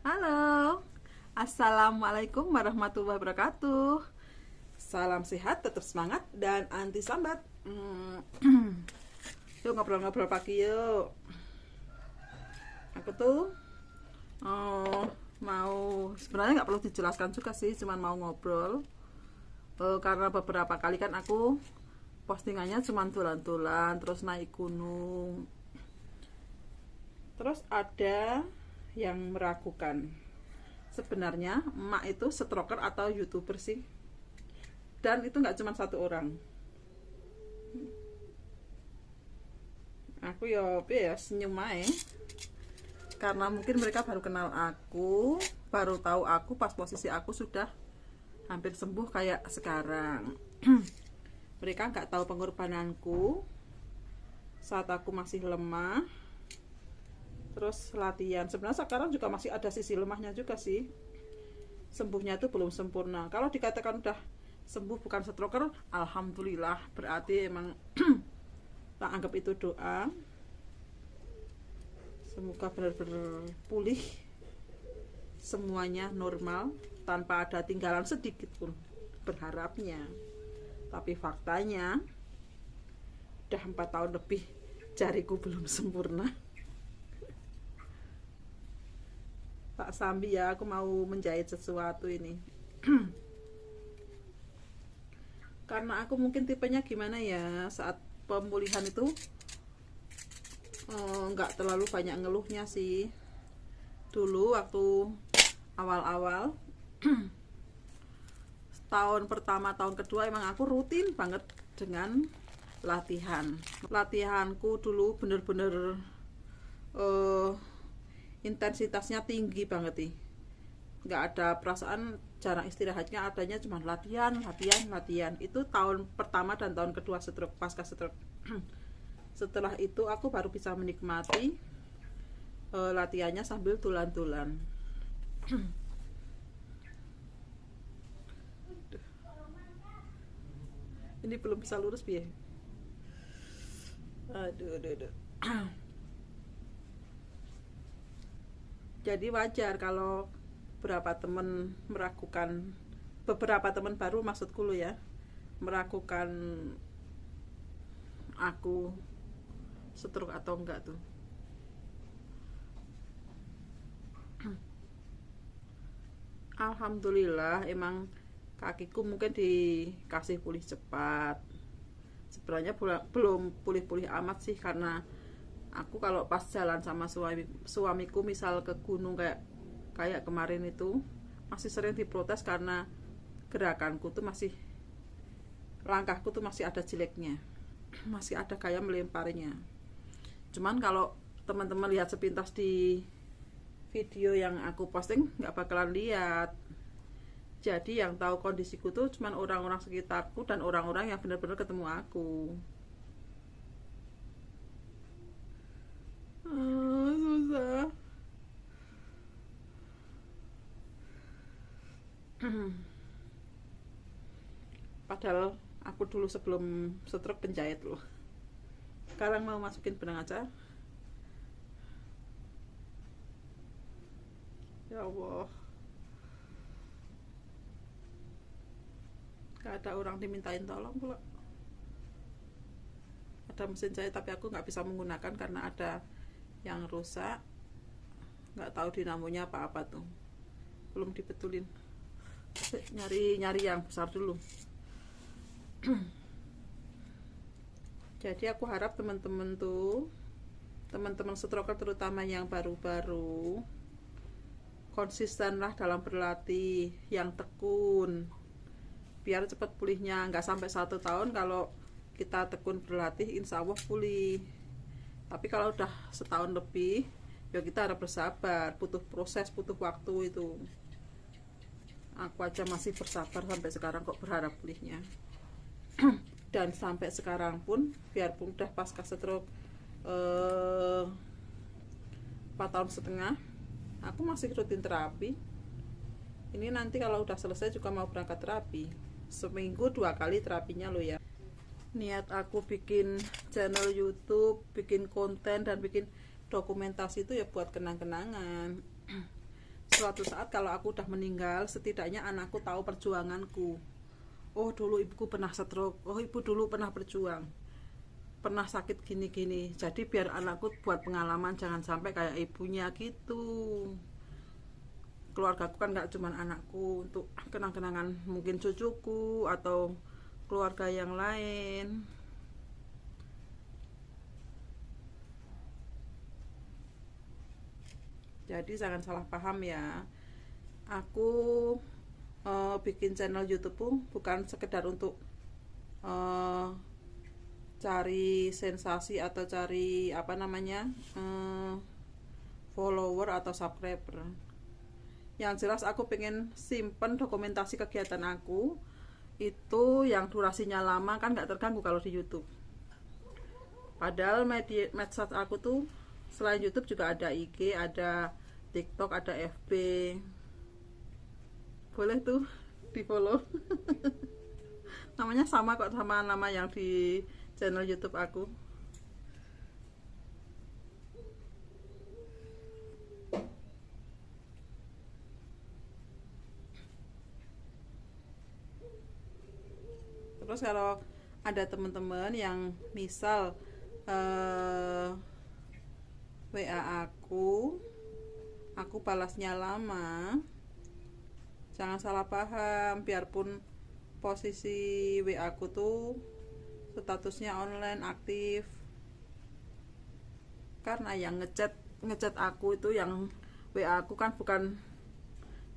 Halo, Assalamualaikum warahmatullahi wabarakatuh. Salam sehat, tetap semangat, dan anti sambat. Yuk ngobrol-ngobrol pagi yuk. Aku tuh oh, mau sebenarnya nggak perlu dijelaskan juga sih, cuman mau ngobrol. Karena beberapa kali kan aku postingannya cuman tulan-tulan, terus naik gunung. Terus ada yang meragukan. Sebenarnya emak itu stroker atau youtuber sih, dan itu nggak cuma satu orang. Aku ya senyum aja, karena mungkin mereka baru kenal aku, baru tahu aku pas posisi aku sudah hampir sembuh kayak sekarang. Mereka nggak tahu pengorbananku saat aku masih lemah, terus latihan. Sebenarnya sekarang juga masih ada sisi lemahnya juga sih, sembuhnya itu belum sempurna. Kalau dikatakan udah sembuh bukan stroker, alhamdulillah, berarti emang tak anggap itu doa. Semoga benar-benar pulih, semuanya normal tanpa ada tinggalan sedikit pun, berharapnya. Tapi faktanya udah 4 tahun lebih jariku belum sempurna. Pak Sambi ya, aku mau menjahit sesuatu ini. Karena aku mungkin tipenya gimana ya, saat pemulihan itu nggak terlalu banyak ngeluhnya sih. Dulu waktu awal-awal tahun pertama tahun kedua emang aku rutin banget dengan latihanku dulu bener-bener uh, intensitasnya tinggi banget nih, nggak ada perasaan jarang istirahatnya, adanya cuma latihan latihan latihan. Itu tahun pertama dan tahun kedua stroke, pasca stroke. Setelah itu aku baru bisa menikmati latihannya sambil tulan-tulan. Ini belum bisa lurus biar. Aduh. Jadi wajar kalau beberapa teman baru maksudku lo ya, meragukan aku stroke atau enggak tuh. Alhamdulillah, emang kakiku mungkin dikasih pulih cepat. Sebenarnya belum pulih-pulih amat sih, karena aku kalau pas jalan sama suamiku misal ke gunung kayak kayak kemarin itu, masih sering diprotes karena gerakanku tuh masih, langkahku tuh masih ada jeleknya, masih ada gaya melemparinya. Cuman kalau teman-teman lihat sepintas di video yang aku posting nggak bakalan lihat. Jadi yang tahu kondisiku tuh cuman orang-orang sekitarku dan orang-orang yang benar-benar ketemu aku. Susah. Padahal aku dulu sebelum stroke penjahit loh. Sekarang mau masukin benang aja. Ya Allah, gak ada orang dimintain tolong pula. Ada mesin jahit tapi aku nggak bisa menggunakan karena ada yang rusak. Nggak tahu dinamonya apa-apa tuh, belum dibetulin. Nyari yang besar dulu. Jadi aku harap teman-teman stroker terutama yang baru-baru, konsistenlah dalam berlatih, yang tekun, biar cepat pulihnya. Nggak sampai 1 tahun, kalau kita tekun berlatih insya Allah pulih. Tapi kalau udah setahun lebih, ya kita harap bersabar, butuh proses, butuh waktu itu. Aku aja masih bersabar sampai sekarang kok, berharap pulihnya. Dan sampai sekarang pun, biarpun udah pasca stroke 4 tahun setengah, aku masih rutin terapi. Ini nanti kalau udah selesai juga mau berangkat terapi, seminggu 2 kali terapinya lo ya. Niat aku bikin channel YouTube, bikin konten dan bikin dokumentasi itu ya buat kenang-kenangan. suatu saat kalau aku udah meninggal, setidaknya anakku tahu perjuanganku. Oh dulu ibuku pernah stroke, oh ibu dulu pernah berjuang, pernah sakit gini-gini. Jadi biar anakku buat pengalaman, jangan sampai kayak ibunya gitu. Keluargaku kan gak cuma anakku, untuk kenang-kenangan mungkin cucuku atau keluarga yang lain. Jadi jangan salah paham ya. Aku bikin channel YouTube bukan sekedar untuk uh, cari sensasi atau cari apa namanya follower atau subscriber. Yang jelas aku pengen simpen dokumentasi kegiatan aku itu yang durasinya lama, kan nggak terganggu kalau di YouTube. Padahal medsos aku tuh selain YouTube juga ada IG, ada TikTok, ada FB. Boleh tuh di follow. Namanya sama kok sama nama yang di channel YouTube aku. Terus kalau ada teman-teman yang misal WA aku balasnya lama, jangan salah paham. Biarpun posisi WA aku tuh statusnya online aktif, karena yang ngechat aku itu, yang WA aku kan bukan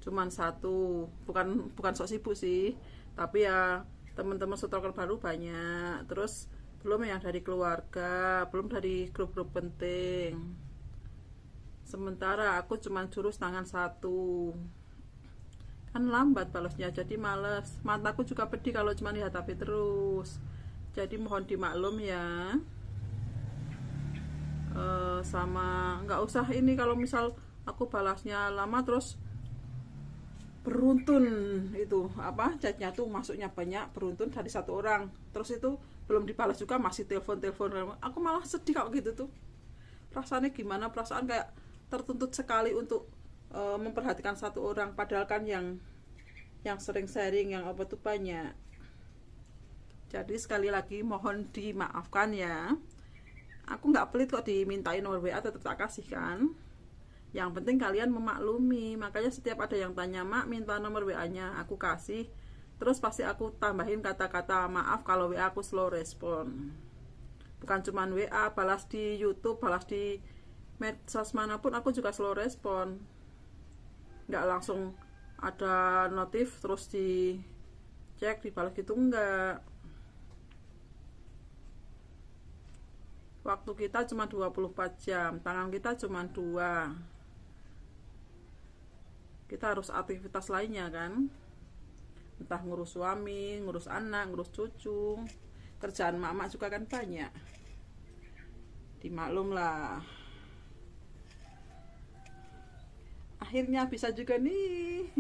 cuman satu, bukan sok sibuk sih, tapi ya teman-teman stalker baru banyak. Terus belum yang dari keluarga, belum dari grup-grup penting. Sementara aku cuma jurus tangan satu, kan lambat balasnya, jadi males. Mataku juga pedih kalau cuma lihat HP terus. Jadi mohon dimaklum ya. Sama nggak usah ini, kalau misal aku balasnya lama terus beruntun itu apa chatnya tuh masuknya banyak, beruntun dari satu orang, terus itu belum dibalas juga masih telepon, aku malah sedih kalau gitu tuh. Perasaannya gimana, perasaan kayak tertuntut sekali untuk memperhatikan satu orang, padahal kan yang sering sharing yang apa tuh banyak. Jadi sekali lagi mohon dimaafkan ya, aku nggak pelit kok dimintain nomor WA, tetap tak kasih kan. Yang penting kalian memaklumi. Makanya setiap ada yang tanya, Mak minta nomor WA-nya, aku kasih. Terus pasti aku tambahin kata-kata maaf kalau WA aku slow respon. Bukan cuman WA, balas di YouTube, balas di medsos manapun aku juga slow respon. Nggak langsung ada notif terus dicek dibalas gitu, enggak. Waktu kita cuma 24 jam, tangan kita cuma 2. Kita harus aktivitas lainnya kan, entah ngurus suami, ngurus anak, ngurus cucu. Kerjaan mama juga kan banyak, dimaklum lah. Akhirnya bisa juga nih.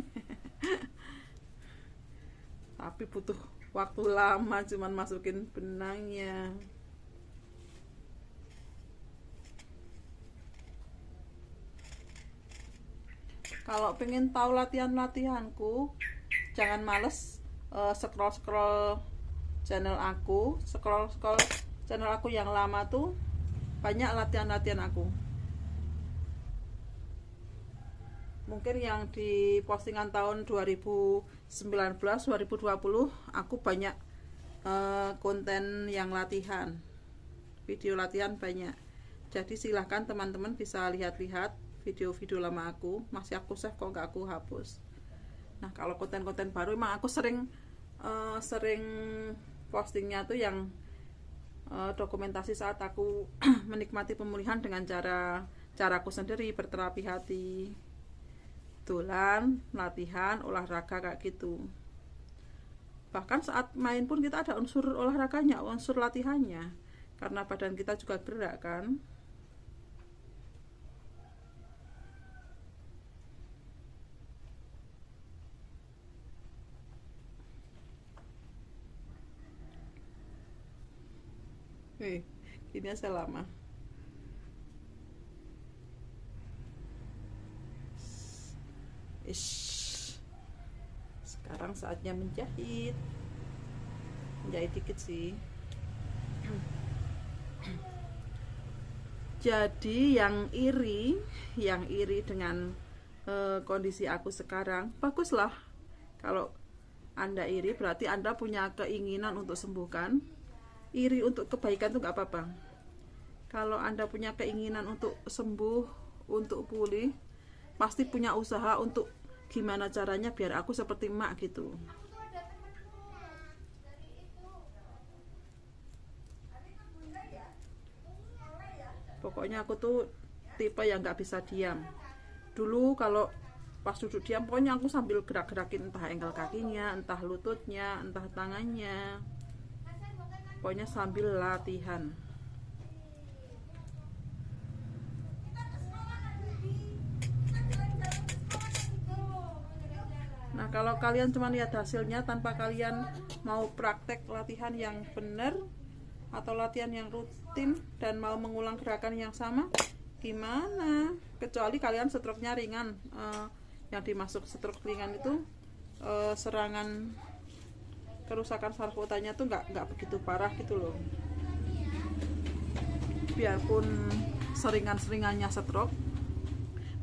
Tapi butuh waktu lama cuman masukin benangnya. Kalau pengen tahu latihanku, jangan males scroll channel aku, scroll channel aku yang lama tuh banyak latihan aku. Mungkin yang di postingan tahun 2019 2020 aku banyak konten yang latihan, video latihan banyak. Jadi silahkan teman-teman bisa lihat-lihat video-video lama aku, masih aku save kok, nggak aku hapus. Nah kalau konten-konten baru emang aku sering postingnya tuh yang dokumentasi saat aku menikmati pemulihan dengan caraku sendiri, berterapi hati, tulan, latihan, olahraga kayak gitu. Bahkan saat main pun kita ada unsur olahraganya, unsur latihannya, karena badan kita juga gerak kan. Gini aja lama. Ish. Sekarang saatnya menjahit dikit sih. Jadi yang iri dengan kondisi aku sekarang, baguslah. Kalau Anda iri berarti Anda punya keinginan untuk sembuhkan. Iri untuk kebaikan itu gak apa-apa. Kalau Anda punya keinginan untuk sembuh, untuk pulih, pasti punya usaha untuk gimana caranya biar aku seperti emak gitu. Pokoknya aku tuh tipe yang gak bisa diam. Dulu kalau pas duduk diam, pokoknya aku sambil gerak-gerakin entah engkel kakinya, entah lututnya, entah tangannya, pokoknya sambil latihan. Nah, kalau kalian cuma lihat hasilnya tanpa kalian mau praktek latihan yang benar atau latihan yang rutin dan mau mengulang gerakan yang sama, gimana? Kecuali kalian stroke-nya ringan. Yang dimaksud stroke ringan itu serangan kerusakan saraf otaknya tuh nggak begitu parah gitu loh. Biarpun seringan-seringannya stroke,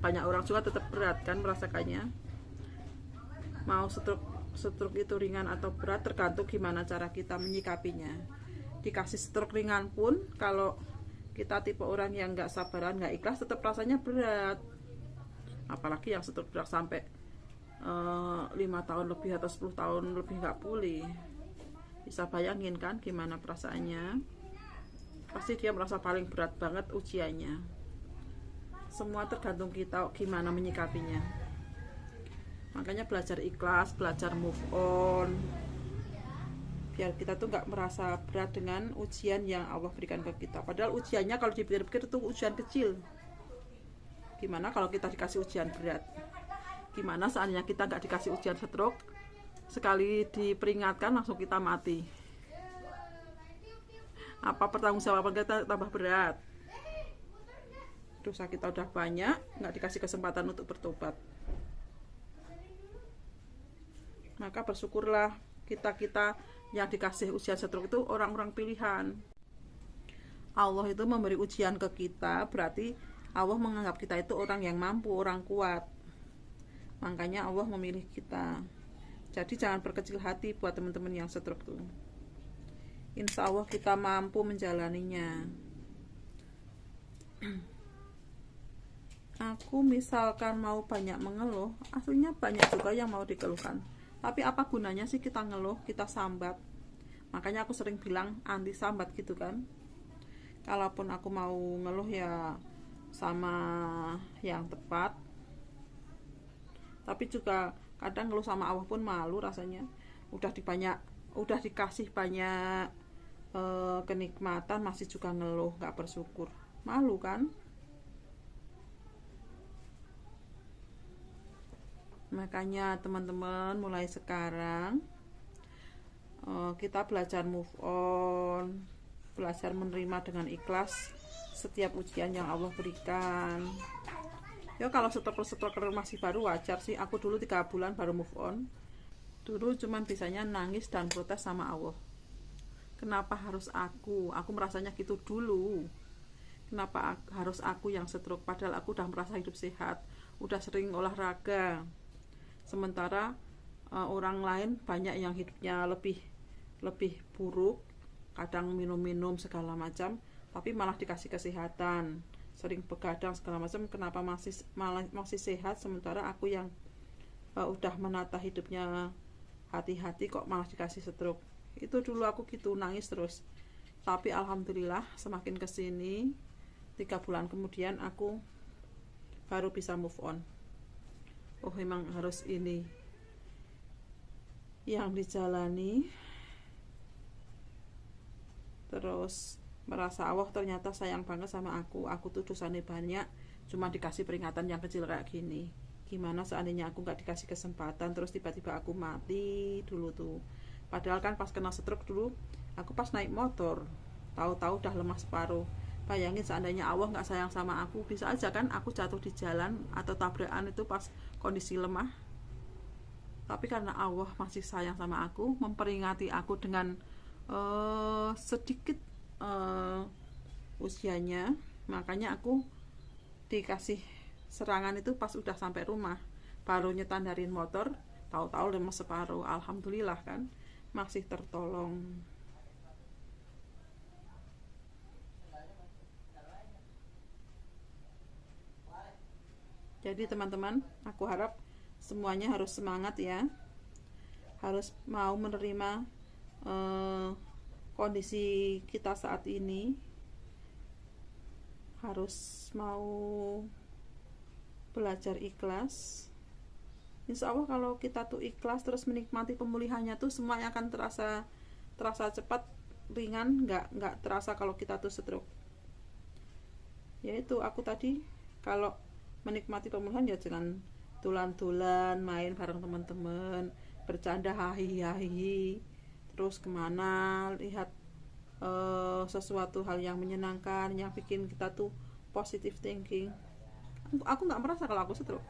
banyak orang juga tetap berat kan merasakannya. Mau stroke itu ringan atau berat tergantung gimana cara kita menyikapinya. Dikasih stroke ringan pun kalau kita tipe orang yang nggak sabaran, nggak ikhlas, tetap rasanya berat. Apalagi yang stroke berat sampai 5 tahun lebih atau 10 tahun lebih nggak pulih. Bisa bayangin kan gimana perasaannya? Pasti dia merasa paling berat banget ujiannya. Semua tergantung kita gimana menyikapinya. Makanya belajar ikhlas, belajar move on, biar kita tuh nggak merasa berat dengan ujian yang Allah berikan ke kita. Padahal ujiannya kalau dipikir-pikir itu ujian kecil. Gimana kalau kita dikasih ujian berat? Gimana seandainya kita nggak dikasih ujian stroke, sekali diperingatkan langsung kita mati? Apa pertanggungjawaban kita tambah berat? Dosa kita udah banyak, nggak dikasih kesempatan untuk bertobat. Maka bersyukurlah kita yang dikasih ujian stroke itu orang-orang pilihan. Allah itu memberi ujian ke kita, berarti Allah menganggap kita itu orang yang mampu, orang kuat. Makanya Allah memilih kita. Jadi jangan berkecil hati buat teman-teman yang stroke tuh. Insya Allah kita mampu menjalaninya. Aku misalkan mau banyak mengeluh, aslinya banyak juga yang mau dikeluhkan. Tapi apa gunanya sih kita ngeluh, kita sambat? Makanya aku sering bilang anti sambat gitu kan. Kalaupun aku mau ngeluh ya sama yang tepat. Tapi juga kadang ngeluh sama Allah pun malu rasanya. Udah dikasih banyak kenikmatan masih juga ngeluh, gak bersyukur. Malu kan? Makanya teman-teman mulai sekarang kita belajar move on, belajar menerima dengan ikhlas setiap ujian yang Allah berikan. Ya kalau stroker masih baru wajar sih. Aku dulu 3 bulan baru move on. Dulu cuman bisanya nangis dan protes sama Allah. Kenapa harus aku? Aku merasanya gitu dulu. Kenapa harus aku yang stroke? Padahal aku udah merasa hidup sehat, udah sering olahraga. Sementara orang lain banyak yang hidupnya lebih buruk, kadang minum-minum segala macam, tapi malah dikasih kesehatan, sering begadang segala macam. Kenapa masih sehat, sementara aku yang udah menata hidupnya hati-hati kok malah dikasih stroke. Itu dulu aku gitu, nangis terus. Tapi alhamdulillah semakin kesini, 3 bulan kemudian aku baru bisa move on. Oh, memang harus ini yang dijalani. Terus merasa Allah ternyata sayang banget sama aku tuh dosanya banyak, cuma dikasih peringatan yang kecil kayak gini. Gimana seandainya aku gak dikasih kesempatan, terus tiba-tiba aku mati dulu tuh. Padahal kan pas kena stroke dulu, aku pas naik motor, tahu-tahu udah lemah separuh. Bayangin seandainya Allah gak sayang sama aku, bisa aja kan aku jatuh di jalan atau tabrakan itu pas kondisi lemah. Tapi karena Allah masih sayang sama aku, memperingati aku dengan sedikit usianya, makanya aku dikasih serangan itu pas udah sampai rumah, baru nyetandarin motor, tahu-tahu lemes separuh. Alhamdulillah kan, masih tertolong. Jadi teman-teman, aku harap semuanya harus semangat ya, harus mau menerima kondisi kita saat ini, harus mau belajar ikhlas. Insya Allah kalau kita tuh ikhlas terus menikmati pemulihannya tuh semuanya akan terasa cepat, ringan, nggak terasa kalau kita tuh stroke. Yaitu aku tadi kalau menikmati pemulihan ya jangan tulan-tulan, main bareng teman-teman, bercanda hahi-hahi, terus kemana, lihat sesuatu hal yang menyenangkan, yang bikin kita tuh positive thinking. Aku nggak merasa kalau aku stroke.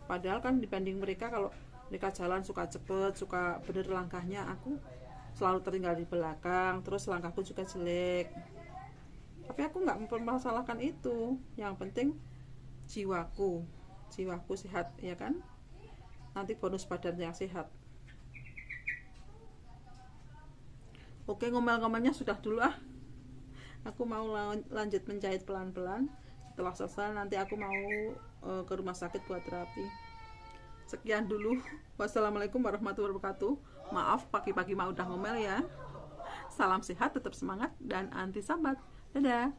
Padahal kan dibanding mereka, kalau mereka jalan suka cepet, suka bener langkahnya, aku selalu tertinggal di belakang, terus langkahku juga jelek. Tapi aku nggak mempermasalahkan itu. Yang penting jiwaku sehat, ya kan? Nanti bonus badan yang sehat. Oke, ngomel-ngomelnya sudah dulu ah. Aku mau lanjut menjahit pelan-pelan. Setelah selesai nanti aku mau ke rumah sakit buat terapi. Sekian dulu. Wassalamualaikum warahmatullahi wabarakatuh. Maaf pagi-pagi mau udah ngomel ya. Salam sehat, tetap semangat dan anti sambat. Dadah.